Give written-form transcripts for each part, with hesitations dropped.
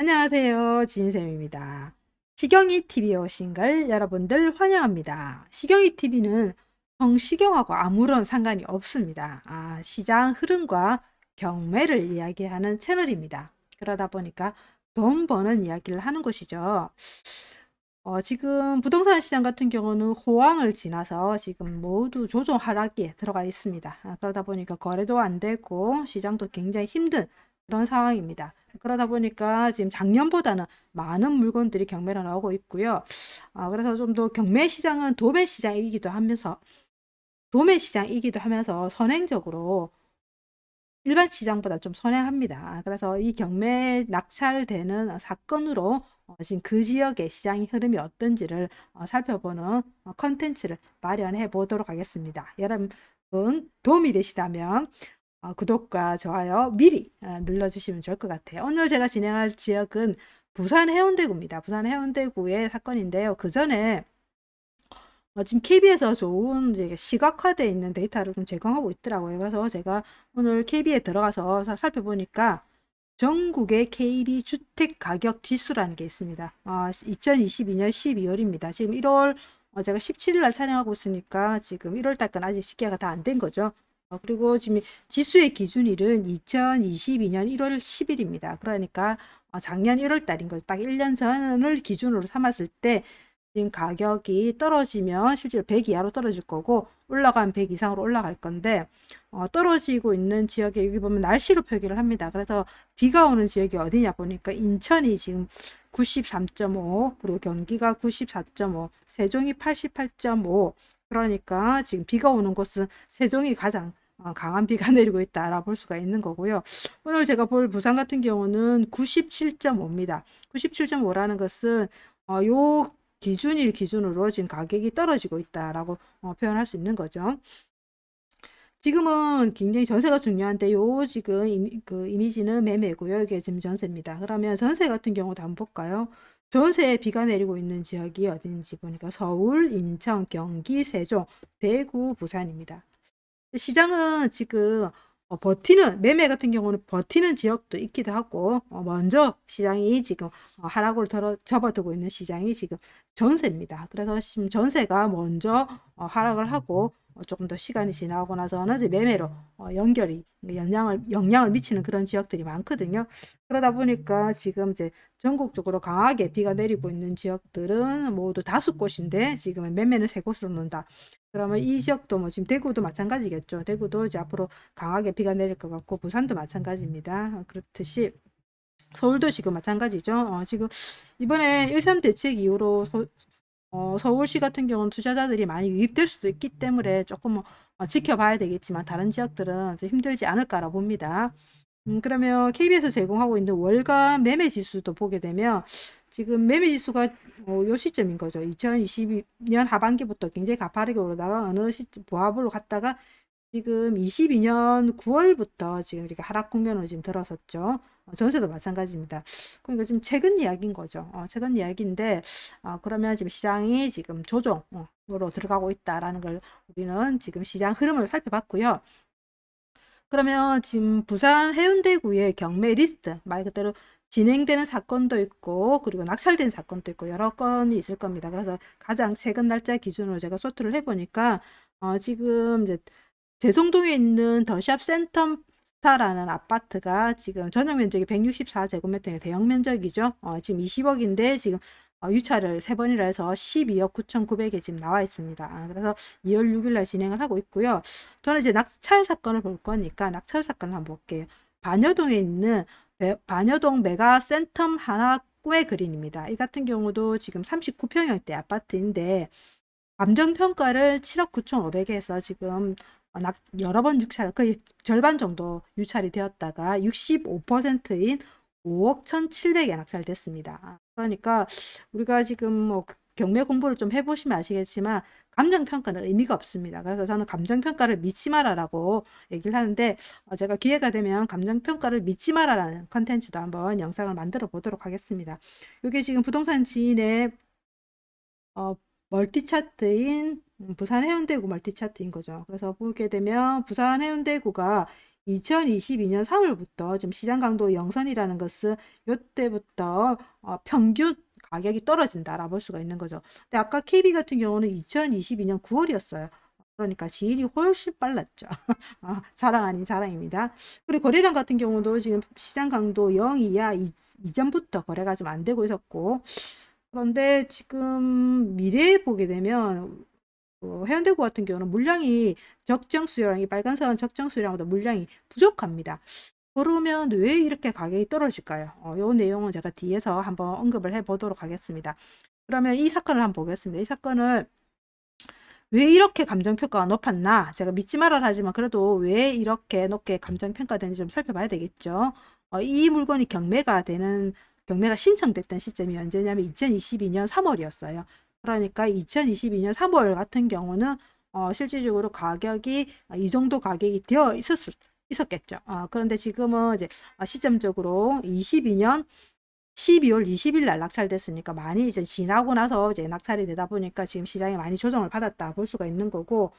안녕하세요. 진쌤입니다. 시경이 TV에 오신 걸 여러분들 환영합니다. 시경이 TV는 성시경하고 아무런 상관이 없습니다. 시장 흐름과 경매를 이야기하는 채널입니다. 그러다 보니까 돈 버는 이야기를 하는 곳이죠. 지금 부동산 시장 같은 경우는 호황을 지나서 지금 모두 조정 하락기에 들어가 있습니다. 그러다 보니까 거래도 안 되고 시장도 굉장히 힘든 그런 상황입니다. 그러다 보니까 지금 작년보다는 많은 물건들이 경매로 나오고 있고요. 그래서 좀 더 경매 시장은 도매 시장이기도 하면서 선행적으로 일반 시장보다 좀 선행합니다. 그래서 이 경매 낙찰되는 사건으로 지금 그 지역의 시장의 흐름이 어떤지를 살펴보는 컨텐츠를 마련해 보도록 하겠습니다. 여러분 도움이 되시다면 구독과 좋아요 미리 눌러주시면 좋을 것 같아요. 오늘 제가 진행할 지역은 부산 해운대구입니다. 부산 해운대구의 사건인데요. 그 전에 지금 KB에서 좋은 이제 시각화되어 있는 데이터를 좀 제공하고 있더라고요. 그래서 제가 오늘 KB에 들어가서 살펴보니까 전국의 KB 주택 가격 지수라는 게 있습니다. 2022년 12월입니다. 지금 1월 제가 17일 날 촬영하고 있으니까 지금 1월 달까지 아직 시계가 다 안 된 거죠. 그리고 지금 지수의 기준일은 2022년 1월 10일입니다. 그러니까 작년 1월 달인 거죠. 딱 1년 전을 기준으로 삼았을 때 지금 가격이 떨어지면 실제로 100 이하로 떨어질 거고 올라가면 100 이상으로 올라갈 건데 떨어지고 있는 지역에 여기 보면 날씨로 표기를 합니다. 그래서 비가 오는 지역이 어디냐 보니까 인천이 지금 93.5 그리고 경기가 94.5 세종이 88.5 그러니까 지금 비가 오는 곳은 세종이 가장 강한 비가 내리고 있다라 볼 수가 있는 거고요. 오늘 제가 볼 부산 같은 경우는 97.5입니다. 97.5라는 것은 요 기준일 기준으로 지금 가격이 떨어지고 있다라고 표현할 수 있는 거죠. 지금은 굉장히 전세가 중요한데 요 지금 그 이미지는 매매고요. 이게 지금 전세입니다. 그러면 전세 같은 경우도 한번 볼까요? 전세에 비가 내리고 있는 지역이 어딘지 보니까 서울, 인천, 경기, 세종, 대구, 부산입니다. 시장은 지금 버티는 매매 같은 경우는 버티는 지역도 있기도 하고 먼저 시장이 지금 하락으로 접어들고 있는 시장이 지금 전세입니다. 그래서 지금 전세가 먼저 하락을 하고 조금 더 시간이 지나고 나서는 이제 매매로 연결이 영향을 미치는 그런 지역들이 많거든요. 그러다 보니까 지금 이제 전국적으로 강하게 비가 내리고 있는 지역들은 모두 다섯 곳인데 지금은 매매는 세 곳으로 논다. 그러면 이 지역도 뭐 지금 대구도 마찬가지겠죠. 대구도 이제 앞으로 강하게 비가 내릴 것 같고 부산도 마찬가지입니다. 그렇듯이 서울도 지금 마찬가지죠. 지금 이번에 1.3 대책 이후로 서울시 같은 경우는 투자자들이 많이 유입될 수도 있기 때문에 조금 지켜봐야 되겠지만 다른 지역들은 좀 힘들지 않을까라 봅니다. 그러면 KB에서 제공하고 있는 월간 매매 지수도 보게 되면 지금 매매 지수가 요 시점인 거죠. 2022년 하반기부터 굉장히 가파르게 오르다가 어느 시점 보합으로 갔다가 지금 22년 9월부터 지금 이렇게 하락 국면으로 지금 들어섰죠. 전세도 마찬가지입니다. 그러니까 지금 최근 이야기인 거죠. 최근 이야기인데 그러면 지금 시장이 지금 조정으로 들어가고 있다라는 걸 우리는 지금 시장 흐름을 살펴봤고요. 그러면 지금 부산 해운대구의 경매 리스트 말 그대로 진행되는 사건도 있고 그리고 낙찰된 사건도 있고 여러 건이 있을 겁니다. 그래서 가장 최근 날짜 기준으로 제가 소트를 해보니까 지금 이제 제송동에 있는 더샵 센텀스타라는 아파트가 지금 전용 면적이 164제곱미터의 대형 면적이죠. 지금 20억인데 지금 유찰을 3번이라 해서 12억 9,900에 지금 나와 있습니다. 그래서 2월 6일 날 진행을 하고 있고요. 저는 이제 낙찰 사건을 볼 거니까 낙찰 사건을 한번 볼게요. 반여동에 있는 반여동 메가 센텀 하나의 그린입니다. 이 같은 경우도 지금 39평형대 아파트인데 감정평가를 7억 9,500에 해서 지금 여러 번 유찰, 거의 절반 정도 유찰이 되었다가 65%인 5억 1,700에 낙찰됐습니다. 그러니까 우리가 지금 뭐 경매 공부를 좀 해보시면 아시겠지만 감정평가는 의미가 없습니다. 그래서 저는 감정평가를 믿지 마라라고 얘기를 하는데 제가 기회가 되면 감정평가를 믿지 마라라는 컨텐츠도 한번 영상을 만들어 보도록 하겠습니다. 이게 지금 부동산 지인의 멀티 차트인 부산 해운대구 멀티 차트인 거죠. 그래서 보게 되면 부산 해운대구가 2022년 3월부터 좀 시장 강도 영선이라는 것은 요때부터 평균 가격이 떨어진다라고 볼 수가 있는 거죠. 근데 아까 KB 같은 경우는 2022년 9월이었어요. 그러니까 지일이 훨씬 빨랐죠. 자랑 아닌 자랑입니다. 그리고 거래량 같은 경우도 지금 시장 강도 0 이하 이전부터 거래가 좀 안 되고 있었고, 그런데 지금 미래에 보게 되면 해운대구 같은 경우는 물량이 적정 수요량이 빨간선 적정 수요량보다 물량이 부족합니다. 그러면 왜 이렇게 가격이 떨어질까요? 요 내용은 제가 뒤에서 한번 언급을 해 보도록 하겠습니다. 그러면 이 사건을 한번 보겠습니다. 이 사건을 왜 이렇게 감정평가가 높았나? 제가 믿지 말아라 하지만 그래도 왜 이렇게 높게 감정평가되는지 좀 살펴봐야 되겠죠. 이 물건이 경매가 신청됐던 시점이 언제냐면 2022년 3월이었어요. 그러니까 2022년 3월 같은 경우는 실질적으로 가격이 이 정도 가격이 되어 있었겠죠. 그런데 지금은 이제 시점적으로 22년 12월 20일 날 낙찰됐으니까 많이 이제 지나고 나서 이제 낙찰이 되다 보니까 지금 시장이 많이 조정을 받았다 볼 수가 있는 거고,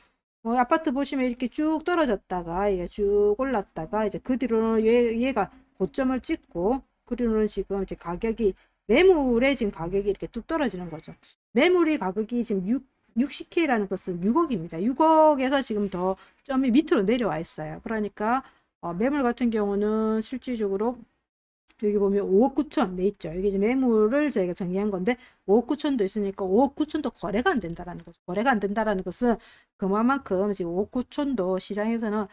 아파트 보시면 이렇게 쭉 떨어졌다가 이게 쭉 올랐다가 이제 그 뒤로는 얘가 고점을 찍고 그 뒤로는 지금 이제 가격이 매물의 지금 가격이 이렇게 뚝 떨어지는 거죠. 매물이 가격이 지금 60K라는 것은 6억입니다. 6억에서 지금 더 점이 밑으로 내려와 있어요. 그러니까 매물 같은 경우는 실질적으로 여기 보면 5억 9천 돼 있죠. 이게 이제 매물을 저희가 정리한 건데 5억 9천도 있으니까 5억 9천도 거래가 안 된다라는 거죠. 거래가 안 된다라는 것은 그만큼 지금 5억 9천도 시장에서는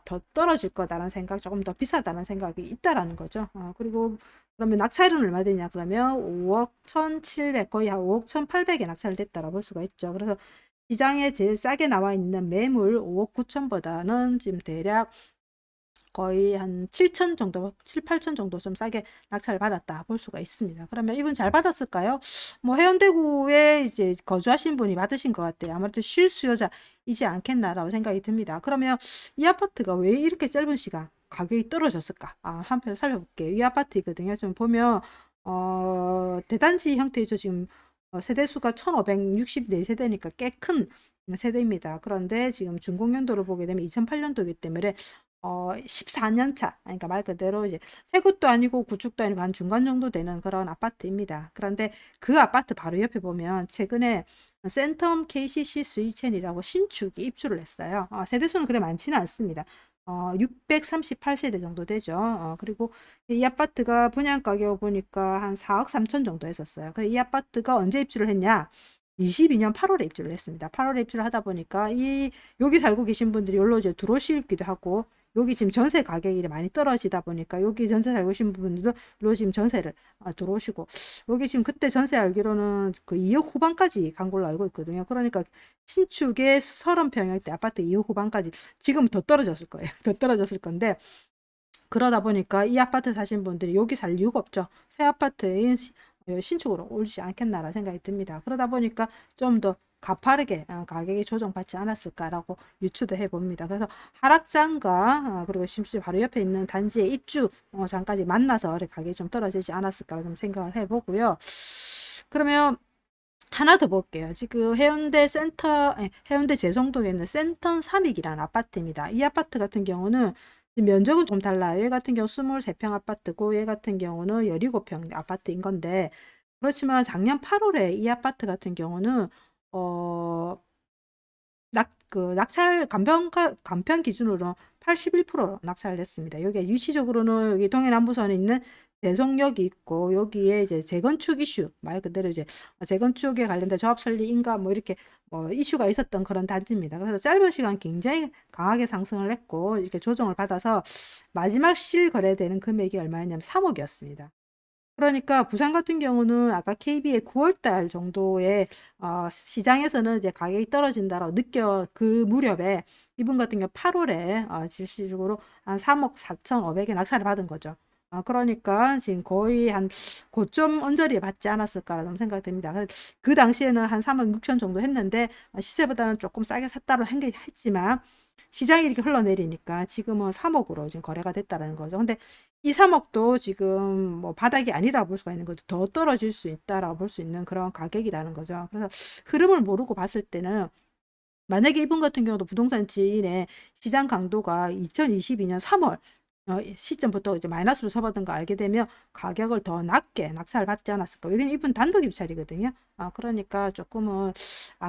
더 떨어질 거다라는 생각, 조금 더 비싸다는 생각이 있다라는 거죠. 그리고 그러면 낙찰은 얼마 되냐? 그러면 5억 1,700 거의 한 5억 1,800에 낙찰 됐다라고 볼 수가 있죠. 그래서 시장에 제일 싸게 나와 있는 매물 5억 9천보다는 지금 대략 거의 한 7천 정도, 7, 8천 정도 좀 싸게 낙찰을 받았다 볼 수가 있습니다. 그러면 이분 잘 받았을까요? 뭐 해운대구에 이제 거주하신 분이 받으신 것 같아요. 아무래도 실수요자이지 않겠나라고 생각이 듭니다. 그러면 이 아파트가 왜 이렇게 짧은 시간 가격이 떨어졌을까? 한편 살펴볼게요. 이 아파트거든요. 좀 보면 대단지 형태이죠. 지금 세대수가 1564세대니까 꽤 큰 세대입니다. 그런데 지금 준공연도를 보게 되면 2008년도이기 때문에 14년 차, 그러니까 말 그대로 이제 새 것도 아니고 구축도 아니고 한 중간 정도 되는 그런 아파트입니다. 그런데 그 아파트 바로 옆에 보면 최근에 센텀 KCC 스위첸이라고 신축이 입주를 했어요. 세대수는 그래 많지는 않습니다. 638세대 정도 되죠. 그리고 이 아파트가 분양가격 보니까 한 4억 3천 정도 했었어요. 그래 이 아파트가 언제 입주를 했냐? 22년 8월에 입주를 했습니다. 8월에 입주를 하다 보니까 여기 살고 계신 분들이 여기로 이제 들어오시기도 하고, 여기 지금 전세 가격이 많이 떨어지다 보니까 여기 전세 살고 계신 분들도 로 지금 전세를 들어오시고, 여기 지금 그때 전세 알기로는 그 2억 후반까지 간 걸로 알고 있거든요. 그러니까 신축의 30평일 때 아파트 2억 후반까지 지금 더 떨어졌을 거예요. 더 떨어졌을 건데, 그러다 보니까 이 아파트 사신 분들이 여기 살 이유가 없죠. 새 아파트인 신축으로 올지 않겠나라 생각이 듭니다. 그러다 보니까 좀 더 가파르게 가격이 조정받지 않았을까라고 유추도 해봅니다. 그래서 하락장과 그리고 심지어 바로 옆에 있는 단지의 입주장까지 만나서 가격이 좀 떨어지지 않았을까 좀 생각을 해보고요. 그러면 하나 더 볼게요. 지금 해운대 제성동에 있는 센텀 삼익이라는 아파트입니다. 이 아파트 같은 경우는 면적은 좀 달라요. 얘 같은 경우 23평 아파트고 얘 같은 경우는 17평 아파트인 건데, 그렇지만 작년 8월에 이 아파트 같은 경우는 낙찰 간편 기준으로 81% 낙찰됐습니다. 여기 위치적으로는 여기 동해남부선에 있는 대성역이 있고, 여기에 이제 재건축 이슈, 말 그대로 이제 재건축에 관련된 조합 설리 인가 뭐 이렇게 이슈가 있었던 그런 단지입니다. 그래서 짧은 시간 굉장히 강하게 상승을 했고, 이렇게 조정을 받아서 마지막 실거래되는 금액이 얼마였냐면 3억이었습니다. 그러니까 부산 같은 경우는 아까 KB의 9월달 정도에 시장에서는 이제 가격이 떨어진다라고 그 무렵에 이분 같은 경우 8월에 실질적으로 한 3억 4,500에 낙찰을 받은 거죠. 그러니까 지금 거의 한 고점 언저리에 받지 않았을까라는 생각이 듭니다. 그 당시에는 한 3억 6천 정도 했는데 시세보다는 조금 싸게 샀다고 했지만 시장이 이렇게 흘러내리니까 지금은 3억으로 지금 거래가 됐다라는 거죠. 근데 이 3억도 지금 뭐 바닥이 아니라 볼 수가 있는 거죠. 더 떨어질 수 있다라고 볼 수 있는 그런 가격이라는 거죠. 그래서 흐름을 모르고 봤을 때는 만약에 이분 같은 경우도 부동산 지인의 시장 강도가 2022년 3월 시점부터 이제 마이너스로 접어든 거 알게 되면 가격을 더 낮게 낙찰 받지 않았을까. 여기는 이분 단독 입찰이거든요. 그러니까 조금은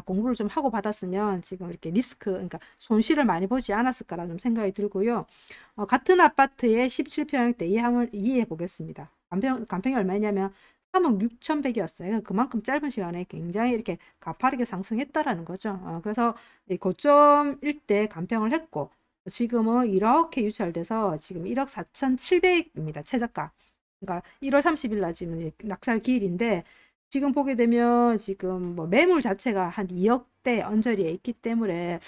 공부를 좀 하고 받았으면 지금 이렇게 리스크, 그러니까 손실을 많이 보지 않았을까라는 좀 생각이 들고요. 같은 아파트의 17평형대 이해해 보겠습니다. 간평이 얼마냐면 3억 6,100이었어요. 그만큼 짧은 시간에 굉장히 이렇게 가파르게 상승했다라는 거죠. 그래서 고점일 때 간평을 했고, 지금은 이렇게 유찰돼서 지금 1억 4,700입니다. 최저가. 그러니까 1월 30일 날 지금 낙찰 기일인데, 지금 보게 되면 지금 뭐 매물 자체가 한 2억대 언저리에 있기 때문에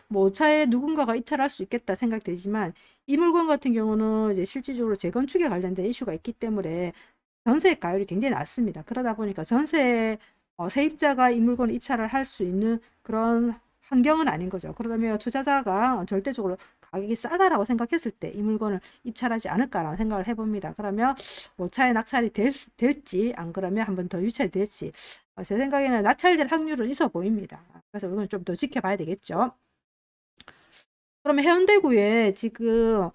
뭐 차에 누군가가 이탈할 수 있겠다 생각되지만, 이 물건 같은 경우는 이제 실질적으로 재건축에 관련된 이슈가 있기 때문에 전세가율이 굉장히 낮습니다. 그러다 보니까 세입자가 이 물건을 입찰을 할 수 있는 그런 환경은 아닌 거죠. 그러다면 투자자가 절대적으로 가격이 싸다라고 생각했을 때 이 물건을 입찰하지 않을까라는 생각을 해봅니다. 그러면 뭐 차에 낙찰이 될지 안 그러면 한 번 더 유찰이 될지 제 생각에는 낙찰될 확률은 있어 보입니다. 그래서 이건 좀 더 지켜봐야 되겠죠. 그러면 해운대구에 지금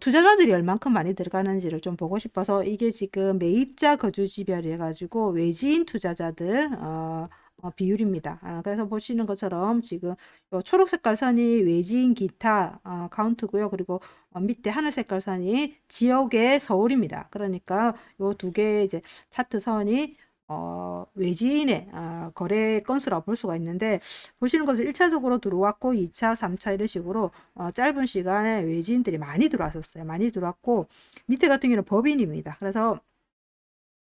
투자자들이 얼만큼 많이 들어가는지를 좀 보고 싶어서 이게 지금 매입자 거주지별 해가지고 외지인 투자자들 비율입니다. 그래서 보시는 것처럼 지금 요 초록 색깔 선이 외지인 기타 카운트고요. 그리고 밑에 하늘 색깔 선이 지역의 서울입니다. 그러니까 요 두 개의 이제 차트 선이 외지인의 거래 건수라고 볼 수가 있는데, 보시는 것은 1차적으로 들어왔고 2차, 3차 이런 식으로 짧은 시간에 외지인들이 많이 들어왔었어요. 많이 들어왔고 밑에 같은 경우는 법인입니다. 그래서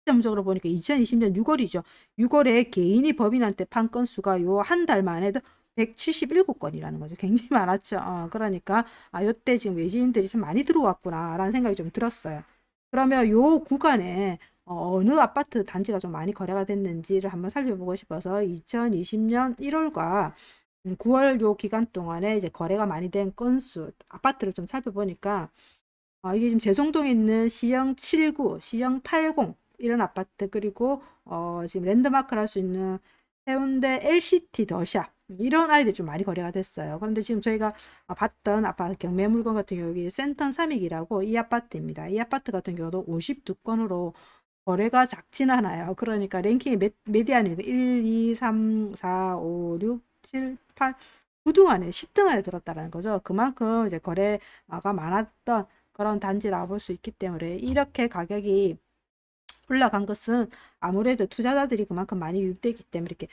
시점적으로 보니까 2020년 6월이죠. 6월에 개인이 법인한테 판 건수가 요 한 달 만에도 177건이라는 거죠. 굉장히 많았죠. 그러니까 요때 지금 외지인들이 좀 많이 들어왔구나라는 생각이 좀 들었어요. 그러면 요 구간에 어느 아파트 단지가 좀 많이 거래가 됐는지를 한번 살펴보고 싶어서 2020년 1월과 9월 요 기간 동안에 이제 거래가 많이 된 건수 아파트를 좀 살펴보니까 이게 지금 제송동에 있는 C형 79, C형 80 이런 아파트, 그리고 지금 랜드마크를 할 수 있는 해운대 LCT 더샵 이런 아이들이 좀 많이 거래가 됐어요. 그런데 지금 저희가 봤던 아파트 경매 물건 같은 경우 여기 센턴 삼익이라고 이 아파트입니다. 이 아파트 같은 경우도 52건으로 거래가 작진 않아요. 그러니까 랭킹이 메디안입니다. 1, 2, 3, 4, 5, 6, 7, 8, 9등 안에 10등 안에 들었다는 거죠. 그만큼 이제 거래가 많았던 그런 단지라고 볼 수 있기 때문에 이렇게 가격이 올라간 것은 아무래도 투자자들이 그만큼 많이 유입되기 때문에 이렇게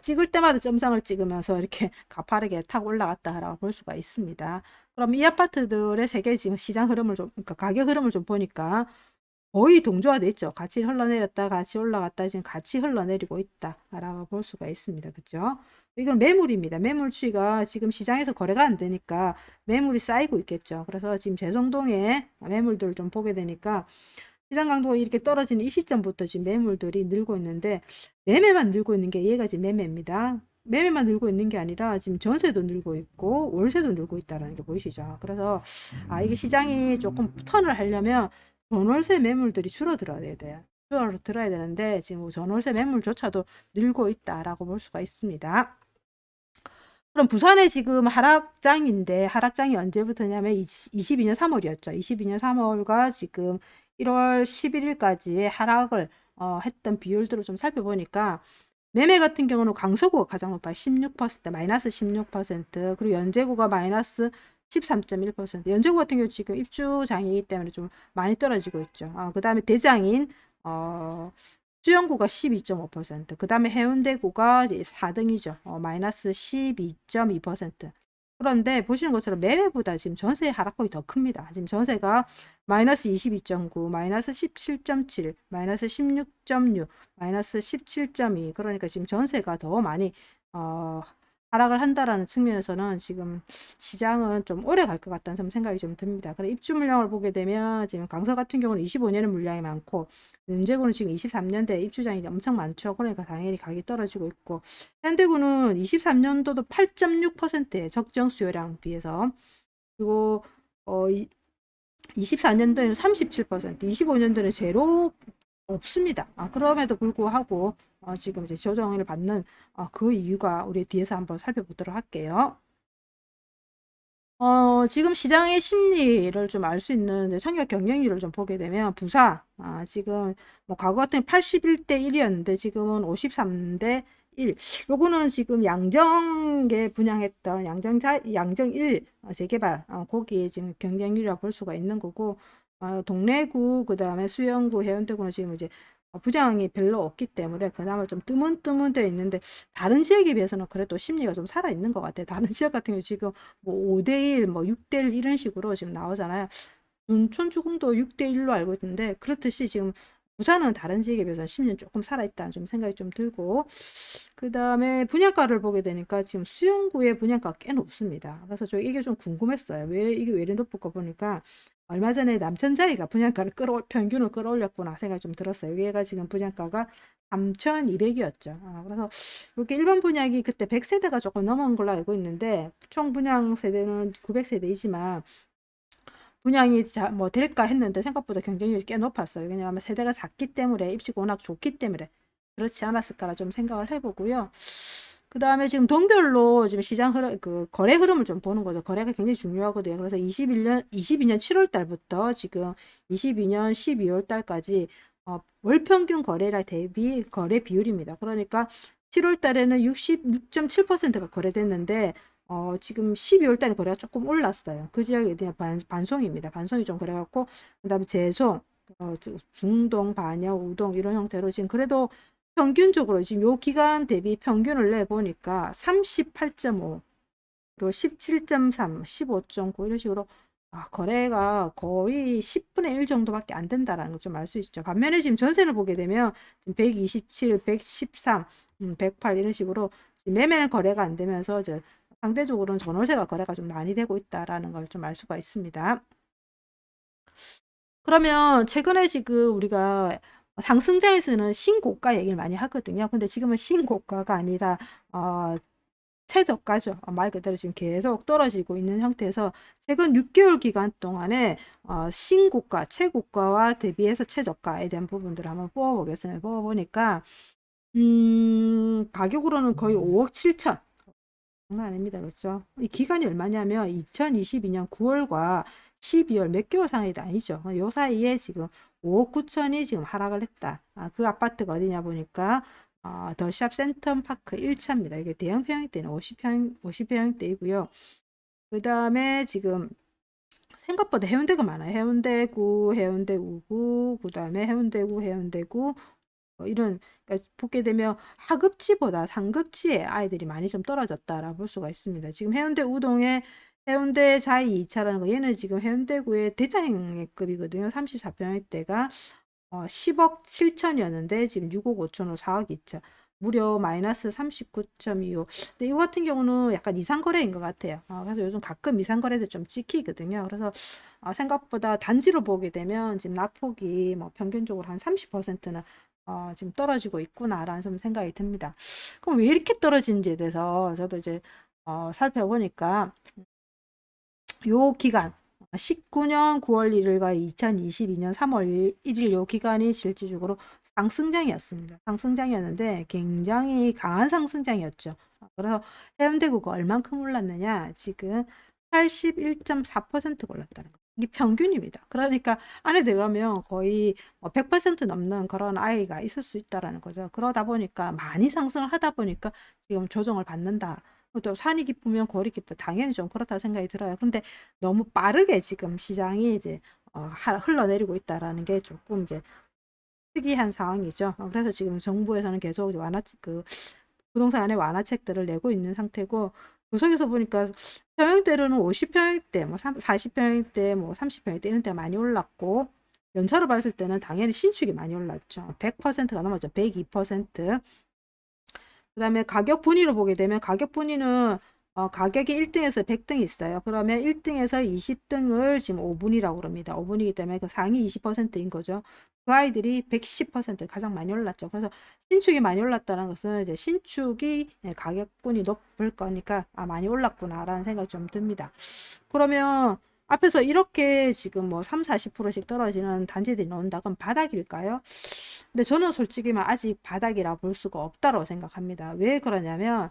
찍을 때마다 점상을 찍으면서 이렇게 가파르게 탁 올라갔다라고 볼 수가 있습니다. 그럼 이 아파트들의 세계 지금 시장 흐름을 그러니까 가격 흐름을 좀 보니까 거의 동조화돼 있죠. 같이 흘러내렸다, 같이 올라갔다, 지금 같이 흘러내리고 있다라고 볼 수가 있습니다. 그렇죠? 이건 매물입니다. 매물 추이가 지금 시장에서 거래가 안 되니까 매물이 쌓이고 있겠죠. 그래서 지금 재성동에 매물들을 좀 보게 되니까 시장 강도가 이렇게 떨어지는 이 시점부터 지금 매물들이 늘고 있는데, 매매만 늘고 있는 게 얘가 지금 매매입니다. 매매만 늘고 있는 게 아니라 지금 전세도 늘고 있고 월세도 늘고 있다는 게 보이시죠? 그래서 이게 시장이 조금 턴을 하려면 전월세 매물들이 줄어들어야 돼요. 줄어들어야 되는데 지금 전월세 매물조차도 늘고 있다라고 볼 수가 있습니다. 그럼 부산에 지금 하락장인데 하락장이 언제부터냐면 22년 3월이었죠. 22년 3월과 지금 1월 11일까지 하락을 했던 비율들을 좀 살펴보니까 매매 같은 경우는 강서구가 가장 높아요. 16%, 마이너스 16%, 그리고 연제구가 마이너스 13.1%. 연제구 같은 경우 지금 입주장이기 때문에 좀 많이 떨어지고 있죠. 그 다음에 대장인 수영구가 12.5%, 그 다음에 해운대구가 이제 4등이죠. 마이너스 12.2%. 그런데 보시는 것처럼 매매보다 지금 전세 하락폭이 더 큽니다. 지금 전세가 마이너스 22.9, 마이너스 17.7, 마이너스 16.6, 마이너스 17.2. 그러니까 지금 전세가 더 많이 하락을 한다라는 측면에서는 지금 시장은 좀 오래 갈 것 같다는 생각이 좀 듭니다. 그래 입주 물량을 보게 되면 지금 강서 같은 경우는 25년의 물량이 많고 연제구는 지금 23년대 입주장이 엄청 많죠. 그러니까 당연히 가격이 떨어지고 있고, 현대구는 23년도도 8.6%의 적정 수요량 비해서, 그리고 24년도에는 37%, 25년도는 제로 없습니다. 그럼에도 불구하고 지금 이제 조정을 받는 그 이유가 우리 뒤에서 한번 살펴보도록 할게요. 지금 시장의 심리를 좀 알 수 있는 이제 청약 경쟁률을 좀 보게 되면 부사 지금 뭐 과거 같은 81대 1이었는데 지금은 53대 1. 요거는 지금 양정에 분양했던 양정 1 재개발 거기에 지금 경쟁률이라고 볼 수가 있는 거고 동래구 그다음에 수영구 해운대구는 지금 이제 부장이 별로 없기 때문에 그나마 좀 뜨문뜨문되어 있는데 다른 지역에 비해서는 그래도 심리가 좀 살아있는 것 같아요. 다른 지역 같은 경우 지금 뭐 5대1, 뭐 6대1 이런 식으로 지금 나오잖아요. 둔촌주공도 6대1로 알고 있는데 그렇듯이 지금 부산은 다른 지역에 비해서는 심리는 조금 살아있다는 좀 생각이 좀 들고 그 다음에 분양가를 보게 되니까 지금 수영구의 분양가 꽤 높습니다. 그래서 저 이게 좀 궁금했어요. 왜 이게 왜 이리 높을까 보니까 얼마 전에 남천자이가 분양가를 평균을 끌어올렸구나 생각이 좀 들었어요. 얘가 지금 분양가가 3,200이었죠. 그래서 이게 일반 분양이 그때 100세대가 조금 넘은 걸로 알고 있는데 총 분양 세대는 900세대이지만 분양이 뭐 될까 했는데 생각보다 경쟁률이 꽤 높았어요. 왜냐하면 세대가 작기 때문에 입지가 워낙 좋기 때문에 그렇지 않았을까라 좀 생각을 해보고요. 그 다음에 지금 동별로 지금 시장 거래 흐름을 좀 보는 거죠. 거래가 굉장히 중요하거든요. 그래서 22년 7월 달부터 지금 22년 12월 달까지 월 평균 거래량 대비 거래 비율입니다. 그러니까 7월 달에는 66.7%가 거래됐는데 지금 12월 달에 거래가 조금 올랐어요. 그 지역에 그냥 반송입니다. 반송이 좀 그래갖고 그다음에 재송, 중동, 반영, 우동 이런 형태로 지금 그래도 평균적으로 지금 요 기간 대비 평균을 내보니까 38.5, 그리고 17.3, 15.9 이런 식으로 거래가 거의 10분의 1 정도밖에 안 된다라는 걸 좀 알 수 있죠. 반면에 지금 전세를 보게 되면 지금 127, 113, 108 이런 식으로 매매는 거래가 안 되면서 이제 상대적으로는 전월세가 거래가 좀 많이 되고 있다라는 걸 좀 알 수가 있습니다. 그러면 최근에 지금 우리가 상승장에서는 신고가 얘기를 많이 하거든요. 근데 지금은 신고가가 아니라 최저가죠. 말 그대로 지금 계속 떨어지고 있는 상태에서 최근 6개월 기간 동안에 신고가, 최고가와 대비해서 최저가에 대한 부분들을 한번 뽑아보겠습니다. 뽑아보니까 가격으로는 거의 5억 7천. 장난 아닙니다. 그렇죠? 이 기간이 얼마냐면 2022년 9월과 12월 몇 개월 사이이 아니죠. 요 사이에 지금 5억 9천이 지금 하락을 했다. 그 아파트가 어디냐 보니까 더샵 센텀파크 1차입니다. 이게 대형 평형대는 50평형대이고요. 그 다음에 지금 생각보다 해운대가 많아요. 해운대구, 해운대 우구, 그 다음에 해운대구, 해운대구 이런 그러니까 보게 되면 하급지보다 상급지에 아이들이 많이 좀 떨어졌다라고 볼 수가 있습니다. 지금 해운대 우동에 해운대 자이 2차라는 거 얘는 지금 해운대구의 대장급이거든요. 34평형대가 10억 7천이었는데 지금 6억 5천으로 4억 2천. 무려 마이너스 39.25. 근데 이거 같은 경우는 약간 이상거래인 것 같아요. 그래서 요즘 가끔 이상거래도 좀 찍히거든요. 그래서 생각보다 단지로 보게 되면 지금 낙폭이 뭐 평균적으로 한 30%는 지금 떨어지고 있구나라는 좀 생각이 듭니다. 그럼 왜 이렇게 떨어지는지에 대해서 저도 이제 살펴보니까 요 기간 19년 9월 1일과 2022년 3월 1일 요 기간이 실질적으로 상승장이었습니다. 상승장이었는데 굉장히 강한 상승장이었죠. 그래서 해운대구가 얼만큼 올랐느냐? 지금 81.4% 올랐다는 거. 이게 평균입니다. 그러니까 안에 들어가면 거의 100% 넘는 그런 아이가 있을 수 있다라는 거죠. 그러다 보니까 많이 상승을 하다 보니까 지금 조정을 받는다. 또 산이 깊으면 골이 깊다. 당연히 좀 그렇다 생각이 들어요. 근데 너무 빠르게 지금 시장이 이제 흘러내리고 있다라는 게 조금 이제 특이한 상황이죠. 그래서 지금 정부에서는 계속 부동산의 완화책들을 내고 있는 상태고 구석에서 보니까 평형대로는 50평형대, 뭐 40평형대, 뭐 30평형대 이런 데 많이 올랐고 연차로 봤을 때는 당연히 신축이 많이 올랐죠. 100%가 넘었죠. 102%. 그 다음에 가격 분위로 보게 되면 가격 분위는 가격이 1등에서 100등이 있어요. 그러면 1등에서 20등을 지금 5분이라고 그럽니다. 5분이기 때문에 그 상위 20%인 거죠. 그 아이들이 110% 가장 많이 올랐죠. 그래서 신축이 많이 올랐다는 것은 이제 신축이 가격분이 높을 거니까 많이 올랐구나라는 생각이 좀 듭니다. 그러면 앞에서 이렇게 지금 뭐 3, 40%씩 떨어지는 단지들이 나온다. 그럼 바닥일까요? 근데 저는 솔직히 말 아직 바닥이라 볼 수가 없다고 생각합니다. 왜 그러냐면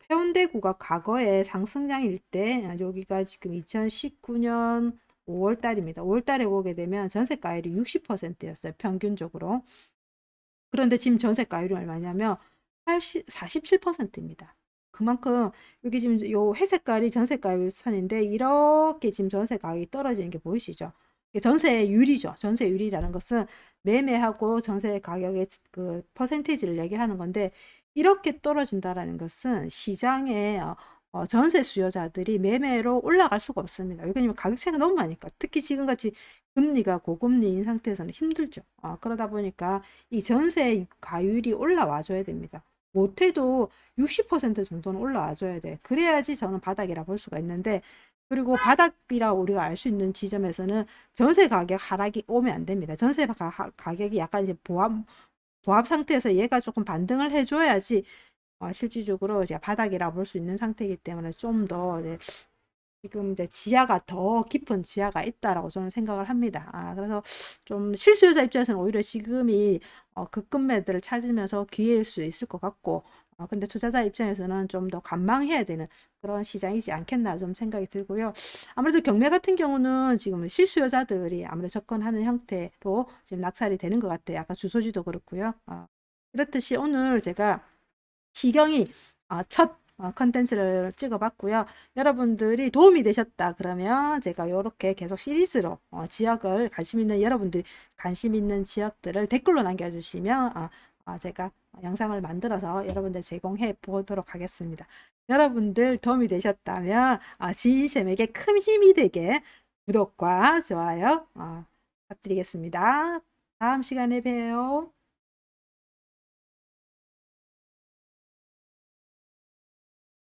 해운대구가 과거에 상승장일 때 여기가 지금 2019년 5월 달입니다. 5월 달에 보게 되면 전세가율이 60%였어요. 평균적으로. 그런데 지금 전세가율이 얼마냐면 47%입니다. 그만큼 여기 지금 요 회색깔이 전세가율 선인데 이렇게 지금 전세 가격이 떨어지는 게 보이시죠? 이게 전세율이죠. 전세율이라는 것은 매매하고 전세 가격의 그 퍼센테이지를 얘기하는 건데 이렇게 떨어진다라는 것은 시장에 전세 수요자들이 매매로 올라갈 수가 없습니다. 왜냐면 가격 차이가 너무 많으니까. 특히 지금같이 금리가 고금리인 상태에서는 힘들죠. 그러다 보니까 이 전세 가율이 올라와 줘야 됩니다. 못해도 60% 정도는 올라와 줘야 돼. 그래야지 저는 바닥이라 볼 수가 있는데, 그리고 바닥이라 우리가 알 수 있는 지점에서는 전세 가격 하락이 오면 안 됩니다. 전세 가격이 약간 이제 보합 상태에서 얘가 조금 반등을 해줘야지 실질적으로 이제 바닥이라 볼 수 있는 상태이기 때문에 좀 더 지금 이제 지하가 더 깊은 지하가 있다라고 저는 생각을 합니다. 그래서 좀 실수요자 입장에서는 오히려 지금이 급금 매들을 찾으면서 기회일 수 있을 것 같고, 근데 투자자 입장에서는 좀 더 관망해야 되는 그런 시장이지 않겠나 좀 생각이 들고요. 아무래도 경매 같은 경우는 지금 실수요자들이 아무래도 접근하는 형태로 지금 낙찰이 되는 것 같아요. 아까 주소지도 그렇고요. 그렇듯이 오늘 제가 시경이 첫 컨텐츠를 찍어봤고요. 여러분들이 도움이 되셨다 그러면 제가 이렇게 계속 시리즈로 지역을 관심 있는 여러분들이 관심 있는 지역들을 댓글로 남겨주시면 제가 영상을 만들어서 여러분들 제공해 보도록 하겠습니다. 여러분들 도움이 되셨다면 지인쌤에게 큰 힘이 되게 구독과 좋아요 부탁드리겠습니다. 다음 시간에 봬요.